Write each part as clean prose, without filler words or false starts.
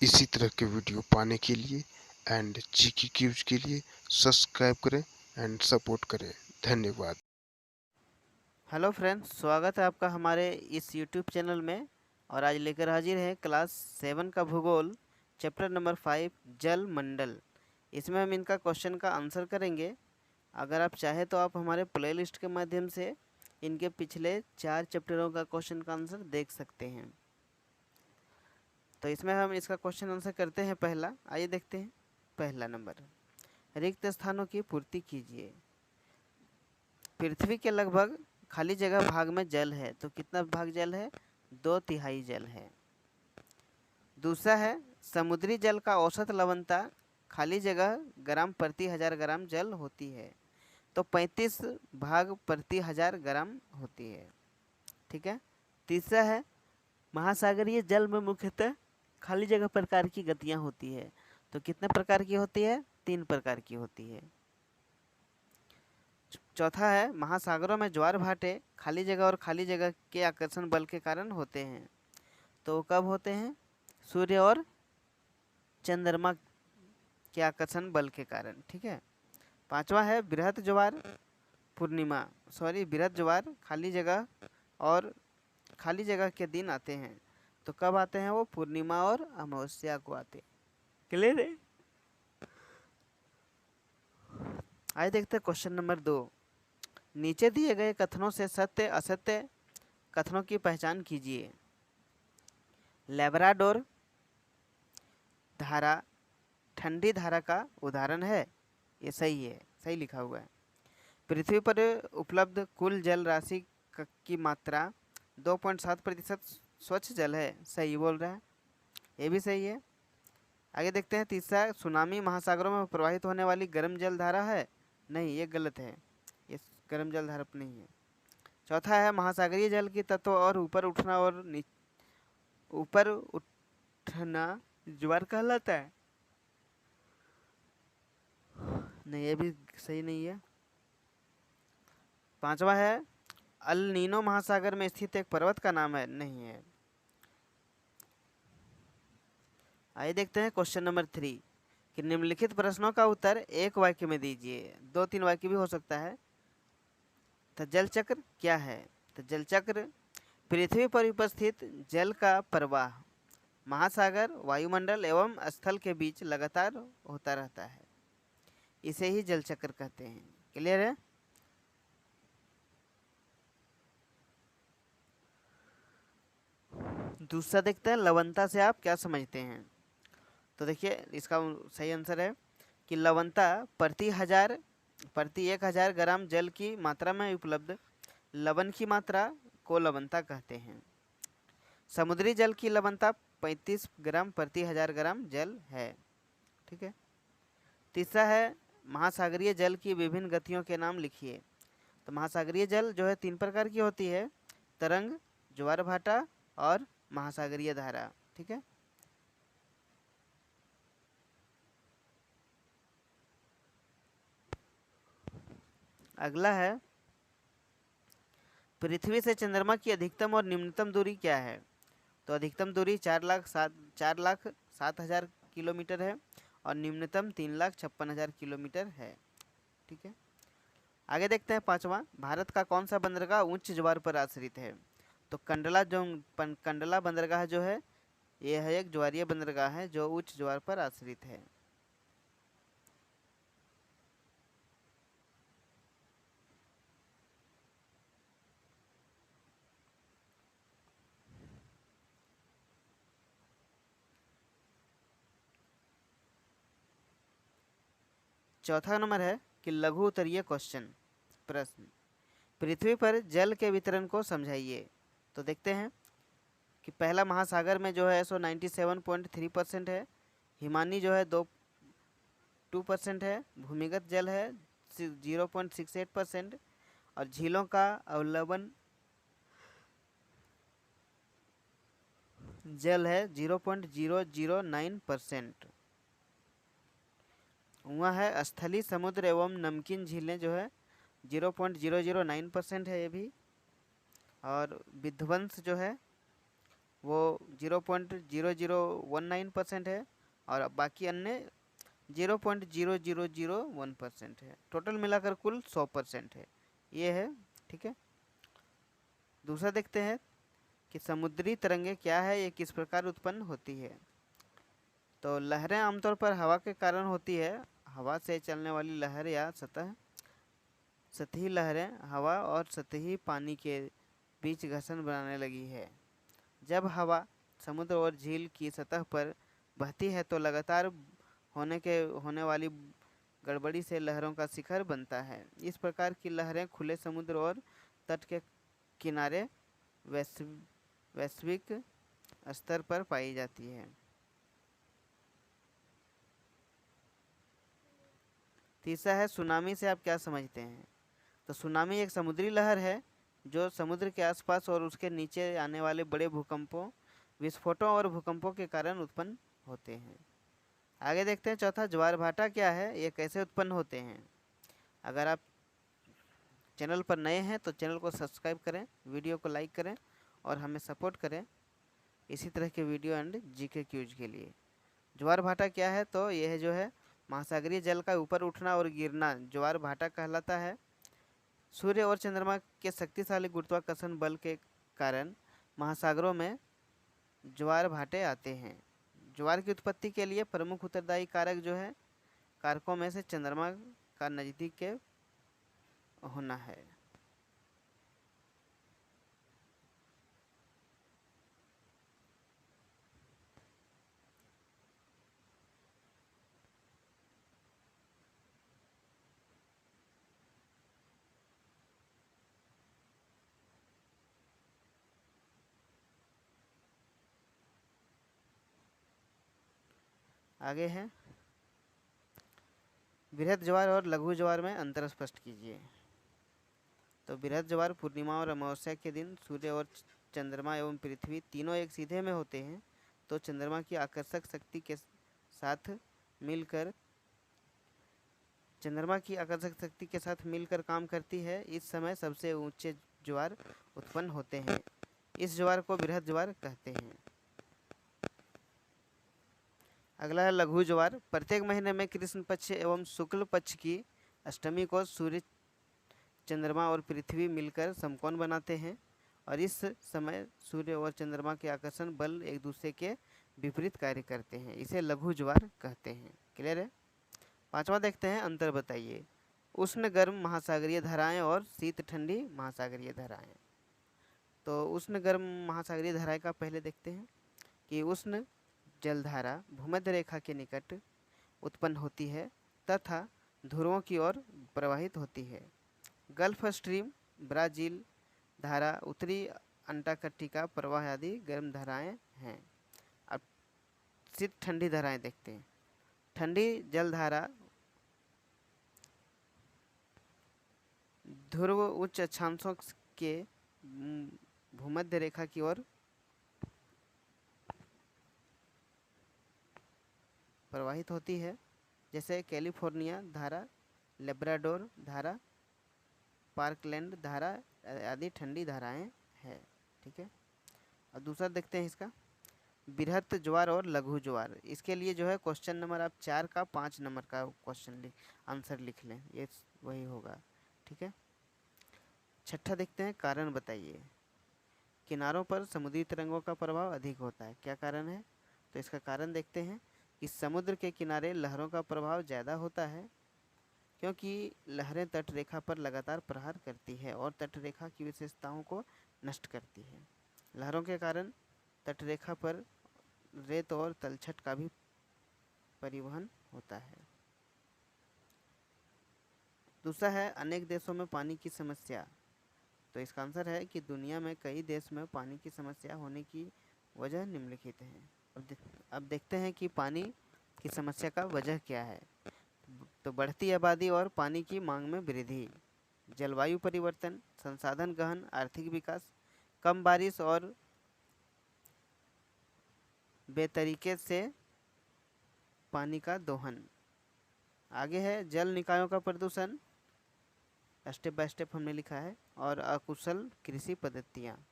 इसी तरह के वीडियो पाने के लिए एंड जीके क्यूज के लिए सब्सक्राइब करें एंड सपोर्ट करें। धन्यवाद। हेलो फ्रेंड्स, स्वागत है आपका हमारे इस यूट्यूब चैनल में। और आज लेकर हाजिर है क्लास 7 का भूगोल चैप्टर नंबर 5 जल मंडल। इसमें हम इनका क्वेश्चन का आंसर करेंगे। अगर आप चाहें तो आप हमारे प्लेलिस्ट के माध्यम से इनके पिछले 4 चैप्टरों का क्वेश्चन का आंसर देख सकते हैं। तो इसमें हम इसका क्वेश्चन आंसर करते हैं। पहला आइए देखते हैं। पहला नंबर, रिक्त स्थानों की पूर्ति कीजिए। पृथ्वी के लगभग खाली जगह भाग में जल है, तो कितना भाग जल है? 2/3 जल है। दूसरा है, समुद्री जल का औसत लवणता खाली जगह ग्राम प्रति 1000 ग्राम जल होती है, तो 35 भाग प्रति 1000 ग्राम होती है। ठीक है। तीसरा है, महासागरीय जल में मुख्यतः खाली जगह प्रकार की गतियां होती है, तो कितने प्रकार की होती है? 3 प्रकार की होती है। चौथा है, महासागरों में ज्वार भाटे खाली जगह और खाली जगह के आकर्षण बल के कारण होते हैं, तो वो कब होते हैं? सूर्य और चंद्रमा के आकर्षण बल के कारण। ठीक है। पांचवा है, बृहद ज्वार खाली जगह और खाली जगह के दिन आते हैं, तो कब आते हैं वो? पूर्णिमा और अमावस्या को आते हैं। क्लियर है। आइए देखते हैं क्वेश्चन नंबर 2। नीचे दिए गए कथनों से सत्य असत्य कथनों की पहचान कीजिए। लेब्राडोर धारा ठंडी धारा का उदाहरण है, ये सही है, सही लिखा हुआ है। पृथ्वी पर उपलब्ध कुल जल राशि की मात्रा 2.7% स्वच्छ जल है, सही बोल रहा है, ये भी सही है। आगे देखते हैं। तीसरा, सुनामी महासागरों में प्रवाहित होने वाली गर्म जल धारा है, नहीं, ये गलत है, ये गर्म जल धारा नहीं है। चौथा है, महासागरीय जल की तत्व और ऊपर उठना और ऊपर उठना ज्वार कहलाता है, नहीं, ये भी सही नहीं है। पांचवा है, अल नीनो महासागर में स्थित एक पर्वत का नाम है, नहीं है। आइए देखते हैं क्वेश्चन नंबर 3 कि निम्नलिखित प्रश्नों का उत्तर एक वाक्य में दीजिए। 2-3 वाक्य भी हो सकता है। तो जल चक्र क्या है? तो जल चक्र पृथ्वी पर उपस्थित जल का प्रवाह महासागर, वायुमंडल एवं स्थल के बीच लगातार होता रहता है, इसे ही जल चक्र कहते हैं। क्लियर है। दूसरा देखते हैं, लवणता से आप क्या समझते हैं? तो देखिए, इसका सही आंसर है कि लवणता प्रति 1000 ग्राम जल की मात्रा में उपलब्ध लवण की मात्रा को लवणता कहते हैं। समुद्री जल की लवणता 35 ग्राम प्रति 1000 ग्राम जल है। ठीक है। तीसरा है, महासागरीय जल की विभिन्न गतियों के नाम लिखिए। तो महासागरीय जल जो है 3 प्रकार की होती है, तरंग, ज्वार भाटा और महासागरीय धारा। ठीक है। अगला है, पृथ्वी से चंद्रमा की अधिकतम और निम्नतम दूरी क्या है? तो अधिकतम दूरी 4,07,000 किलोमीटर है और निम्नतम 3,56,000 किलोमीटर है। ठीक है। आगे देखते हैं। पांचवा, भारत का कौन सा बंदरगाह उच्च ज्वार पर आश्रित है? तो कंडला बंदरगाह जो है, यह है एक ज्वारीय बंदरगाह है जो उच्च ज्वार पर आश्रित है। चौथा नंबर है कि लघु उत्तरीय क्वेश्चन प्रश्न, पृथ्वी पर जल के वितरण को समझाइए। तो देखते हैं कि पहला, महासागर में जो है सो 97.3% है, हिमानी जो है 2% है, भूमिगत जल है 0.68% और झीलों का अवलंबन जल है 0.009%। वहाँ है स्थलीय समुद्र एवं नमकीन झीलें जो है 0.009% है ये भी। और विध्वंस जो है वो 0.0019% है और बाकी अन्य 0.0001% है। टोटल मिलाकर कुल 100% है। ये है, ठीक है। दूसरा देखते हैं कि समुद्री तरंगे क्या है, ये किस प्रकार उत्पन्न होती है। तो लहरें आमतौर पर हवा के कारण होती है। हवा से चलने वाली लहर या सतही लहरें हवा और सतही पानी के बीच घर्षण बनाने लगी है। जब हवा समुद्र और झील की सतह पर बहती है तो लगातार होने वाली गड़बड़ी से लहरों का शिखर बनता है। इस प्रकार की लहरें खुले समुद्र और तट के किनारे वैश्विक स्तर पर पाई जाती है। तीसरा है सुनामी से आप क्या समझते हैं। तो सुनामी एक समुद्री लहर है जो समुद्र के आसपास और उसके नीचे आने वाले बड़े भूकंपों, विस्फोटों और भूकंपों के कारण उत्पन्न होते हैं। आगे देखते हैं चौथा, ज्वार भाटा क्या है, ये कैसे उत्पन्न होते हैं। अगर आप चैनल पर नए हैं तो चैनल को सब्सक्राइब करें, वीडियो को लाइक करें और हमें सपोर्ट करें इसी तरह के वीडियो एंड जीके क्यूज के लिए। ज्वार भाटा क्या है, तो यह जो है महासागरीय जल का ऊपर उठना और गिरना ज्वार भाटा कहलाता है। सूर्य और चंद्रमा के शक्तिशाली गुरुत्वाकर्षण बल के कारण महासागरों में ज्वार भाटे आते हैं। ज्वार की उत्पत्ति के लिए प्रमुख उत्तरदायी कारक जो है, कारकों में से चंद्रमा का नज़दीक के होना है। आगे है बृहद ज्वार और लघु ज्वार में अंतर स्पष्ट कीजिए। तो बृहद ज्वार पूर्णिमा और अमावस्या के दिन सूर्य और चंद्रमा एवं पृथ्वी तीनों एक सीधे में होते हैं, तो चंद्रमा की आकर्षक शक्ति के साथ मिलकर काम करती है। इस समय सबसे ऊंचे ज्वार उत्पन्न होते हैं। इस ज्वार को बृहद ज्वार कहते हैं। अगला है लघु ज्वार। प्रत्येक महीने में कृष्ण पक्ष एवं शुक्ल पक्ष की अष्टमी को सूर्य, चंद्रमा और पृथ्वी मिलकर समकोण बनाते हैं और इस समय सूर्य और चंद्रमा के आकर्षण बल एक दूसरे के विपरीत कार्य करते हैं। इसे लघु ज्वार कहते हैं। क्लियर है। पांचवा देखते हैं, अंतर बताइए। उष्ण गर्म महासागरीय धाराएं और शीत ठंडी महासागरीय धाराएं। तो उष्ण गर्म महासागरीय धाराएं का पहले देखते हैं कि उष्ण जलधारा भूमध्य रेखा के निकट उत्पन्न होती है तथा ध्रुवों की ओर प्रवाहित होती है। गल्फ स्ट्रीम, ब्राज़ील धारा, उत्तरी अंटार्कटिका प्रवाह आदि गर्म धाराएं हैं। अब शीत ठंडी धाराएं देखते हैं। ठंडी जलधारा ध्रुव उच्च अक्षांशों के भूमध्य रेखा की ओर प्रवाहित होती है, जैसे कैलिफोर्निया धारा, लेब्राडोर धारा, पार्कलैंड धारा आदि ठंडी धाराएं हैं। ठीक है। और दूसरा देखते हैं इसका, बृहत ज्वार और लघु ज्वार। इसके लिए जो है क्वेश्चन नंबर आप 4 का 5 नंबर का क्वेश्चन आंसर लिख लें, ये वही होगा। ठीक है। छठा देखते हैं, कारण बताइए। किनारों पर समुद्री तरंगों का प्रभाव अधिक होता है, क्या कारण है। तो इसका कारण देखते हैं कि समुद्र के किनारे लहरों का प्रभाव ज़्यादा होता है, क्योंकि लहरें तट रेखा पर लगातार प्रहार करती है और तट रेखा की विशेषताओं को नष्ट करती है। लहरों के कारण तट रेखा पर रेत और तलछट का भी परिवहन होता है। दूसरा है अनेक देशों में पानी की समस्या। तो इसका आंसर है कि दुनिया में कई देश में पानी की समस्या होने की वजह निम्नलिखित है। अब देखते हैं कि पानी की समस्या का वजह क्या है। तो बढ़ती आबादी और पानी की मांग में वृद्धि, जलवायु परिवर्तन, संसाधन गहन आर्थिक विकास, कम बारिश और बेतरीके से पानी का दोहन। आगे है जल निकायों का प्रदूषण, स्टेप बाय स्टेप हमने लिखा है, और अकुशल कृषि पद्धतियाँ।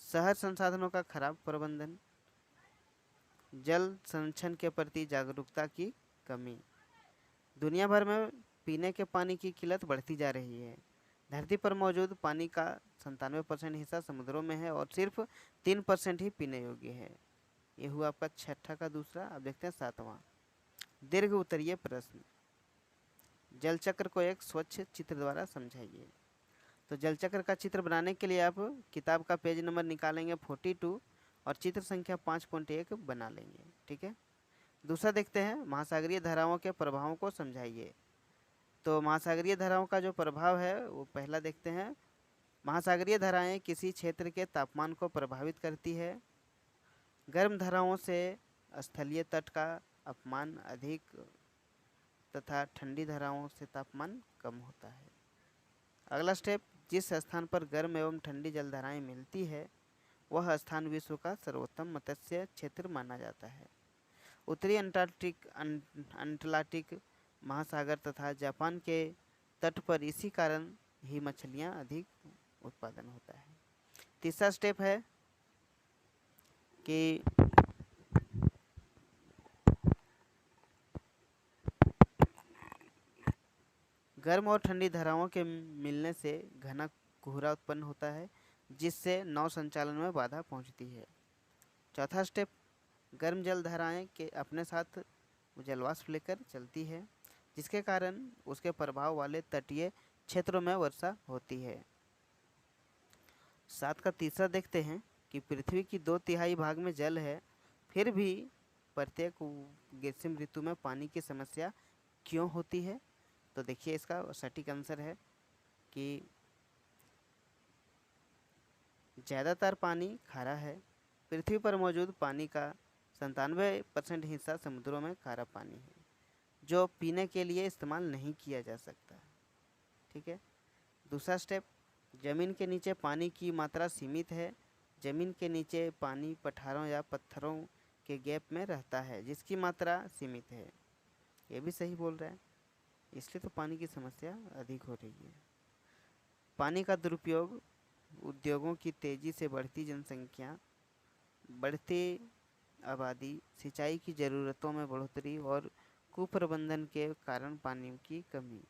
शहर संसाधनों का खराब प्रबंधन, जल संरक्षण के प्रति जागरूकता की कमी। दुनिया भर में पीने के पानी की किल्लत बढ़ती जा रही है। धरती पर मौजूद पानी का 97% हिस्सा समुद्रों में है और सिर्फ 3% ही पीने योग्य है। ये हुआ आपका छठा का दूसरा। अब देखते हैं सातवां, दीर्घ उत्तरीय प्रश्न। जल चक्र को एक स्वच्छ चित्र द्वारा समझाइए। तो जल चक्र का चित्र बनाने के लिए आप किताब का पेज नंबर निकालेंगे 42 और चित्र संख्या 5.1 बना लेंगे। ठीक है। दूसरा देखते हैं, महासागरीय धाराओं के प्रभावों को समझाइए। तो महासागरीय धाराओं का जो प्रभाव है वो पहला देखते हैं। महासागरीय धाराएं किसी क्षेत्र के तापमान को प्रभावित करती है। गर्म धाराओं से स्थलीय तट का अपमान अधिक तथा ठंडी धाराओं से तापमान कम होता है। अगला स्टेप, जिस स्थान पर गर्म एवं ठंडी जलधाराएं मिलती है वह स्थान विश्व का सर्वोत्तम मत्स्य क्षेत्र माना जाता है। उत्तरी अंटार्कटिक महासागर तथा जापान के तट पर इसी कारण ही मछलियां अधिक उत्पादन होता है। तीसरा स्टेप है कि गर्म और ठंडी धाराओं के मिलने से घना कोहरा उत्पन्न होता है जिससे नौ संचालन में बाधा पहुंचती है। चौथा स्टेप, गर्म जल धाराएं के अपने साथ जलवाष्प लेकर चलती है जिसके कारण उसके प्रभाव वाले तटीय क्षेत्रों में वर्षा होती है। 7 का तीसरा देखते हैं कि पृथ्वी की 2/3 भाग में जल है, फिर भी प्रत्येक ग्रीष्म ऋतु में पानी की समस्या क्यों होती है। तो देखिए इसका सटीक आंसर है कि ज़्यादातर पानी खारा है। पृथ्वी पर मौजूद पानी का 97% हिस्सा समुद्रों में खारा पानी है जो पीने के लिए इस्तेमाल नहीं किया जा सकता। ठीक है। दूसरा स्टेप, ज़मीन के नीचे पानी की मात्रा सीमित है। ज़मीन के नीचे पानी पठारों या पत्थरों के गैप में रहता है जिसकी मात्रा सीमित है। ये भी सही बोल रहा है, इसलिए तो पानी की समस्या अधिक हो रही है। पानी का दुरुपयोग, उद्योगों की तेज़ी से बढ़ती जनसंख्या, बढ़ती आबादी, सिंचाई की ज़रूरतों में बढ़ोतरी और कुप्रबंधन के कारण पानी की कमी।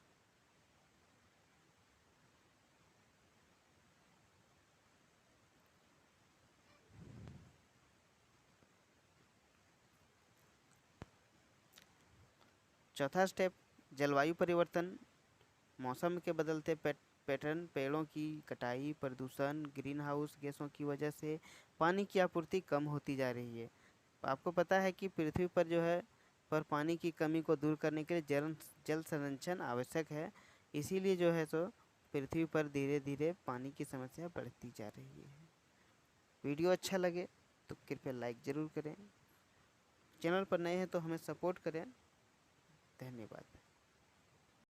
चौथा स्टेप, जलवायु परिवर्तन, मौसम के बदलते पैटर्न, पेड़ों की कटाई, प्रदूषण, ग्रीन हाउस गैसों की वजह से पानी की आपूर्ति कम होती जा रही है। आपको पता है कि पृथ्वी पर जो है पर पानी की कमी को दूर करने के लिए जल संरक्षण आवश्यक है। इसीलिए जो है सो पृथ्वी पर धीरे धीरे पानी की समस्या बढ़ती जा रही है। वीडियो अच्छा लगे तो कृपया लाइक ज़रूर करें। चैनल पर नए हैं तो हमें सपोर्ट करें। धन्यवाद।